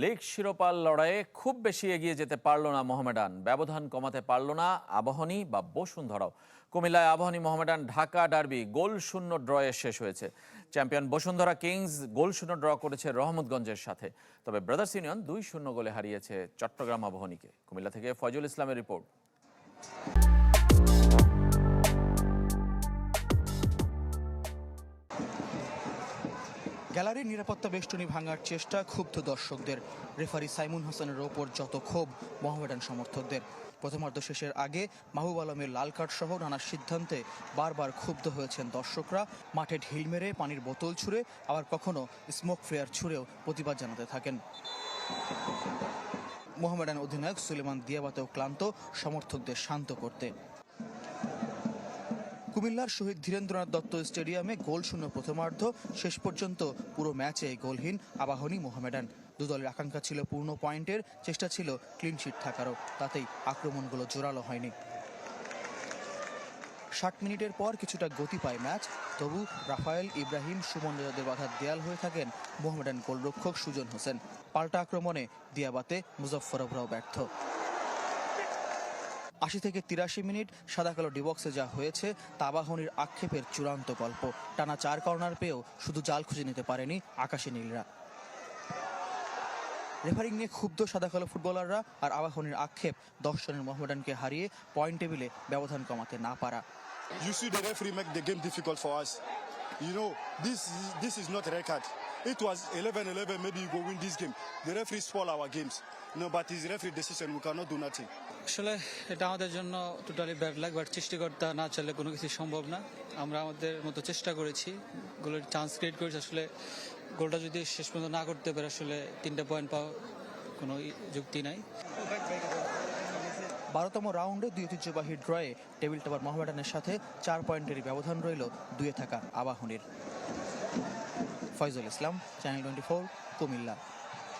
League শিরোপার লড়াইয়ে খুব বেশি এগিয়ে যেতে পারল না মোহামেডান। ব্যবধান কমাতে পারল না আবাহনী বা বসুন্ধরাও। কুমিল্লায় আবাহনী মোহামেডান ঢাকা ডার্বি গোলশূন্য ড্রয়ে শেষ হয়েছে। চ্যাম্পিয়ন বসুন্ধরা কিংস গোলশূন্য ড্র করেছে রহমতগঞ্জের সাথে। তবে ব্রাদার্স ইউনিয়ন 2-0 গোলে হারিয়েছে চট্টগ্রাম আবাহনীকে। কুমিল্লা থেকে ফয়জুল ইসলামের রিপোর্ট। গ্যালারির নিরাপত্তা বেষ্টনী ভাঙার চেষ্টা ক্ষুব্ধ দর্শকদের। রেফারি সাইমুন হাসানের ওপর যত ক্ষোভ মোহামেডান সমর্থকদের। প্রথমার্ধ শেষের আগে মাহবুব আলমের লাল কার্ড সহ নানা সিদ্ধান্তে বারবার ক্ষুব্ধ হয়েছেন দর্শকরা। মাঠে ঢিল মেরে পানির বোতল ছুঁড়ে আবার কখনো স্মোক ফ্লেয়ার ছুঁড়েও প্রতিবাদ জানাতে থাকেন। মোহামেডান অধিনায়ক সুলেমান দিয়াবাতেও ক্লান্ত সমর্থকদের শান্ত করতে। কুমিল্লার শহীদ ধীরেন্দ্রনাথ দত্ত স্টেডিয়ামে গোলশূন্য প্রথমার্ধ। শেষ পর্যন্ত পুরো ম্যাচে গোলহীন আবাহনী মোহামেডান। দু দলের আকাঙ্ক্ষা ছিল পূর্ণ পয়েন্টের, চেষ্টা ছিল ক্লিনশিট থাকারও। তাতেই আক্রমণগুলো জোরালো হয়নি। 60 মিনিটের পর কিছুটা গতি পায় ম্যাচ। তবু রাফায়েল, ইব্রাহিম, সুমন রেজাদের বাধার দেয়াল হয়ে থাকেন মোহামেডান গোলরক্ষক সুজন হোসেন। পাল্টা আক্রমণে দিয়াবাতে মুজফ্ফর আবরাও ব্যর্থ। 80 থেকে 83 মিনিট সাদা কালো ডিবক্সে যা হয়েছে তা আবাহনীর আক্ষেপের চূড়ান্ত গল্প। টানা 4 কর্নার পেয়েও শুধু জাল খুঁজে নিতে পারেনি আকাশী নীলরা। রেফারিং নিয়ে ক্ষুব্ধ সাদা কালো ফুটবলাররা, আর আবাহনীর আক্ষেপ 10 রানের মোহামেডানকে হারিয়ে পয়েন্ট টেবিলে ব্যবধান কমাতে না পারা। You see the referee make the game difficult for us. You know, this is not a record. It was 11-11, maybe you go win this game. The referee spoil our games. No, but his referee decision, we cannot do nothing. আসলে এটা আমাদের জন্য totally bad লাগ, but সৃষ্টিকর্তা না চাইলে কোনো কিছু সম্ভব না। আমরা আমাদের মতো চেষ্টা করেছি, গোলের চান্স ক্রিয়েট করেছি। আসলে গোলটা যদি শেষ পর্যন্ত না করতে পারে, আসলে 3টা পয়েন্ট পাওয়া কোনো যুক্তি নাই। 12তম রাউন্ডে দুই ঐতিহ্যবাহী ড্রয়ে টেবিল টপার মোহামেডানের সাথে 4 পয়েন্টেরই ব্যবধান রইল 2-এ থাকা আবাহনীর। ফয়জুল ইসলাম, চ্যানেল 24, কুমিল্লা।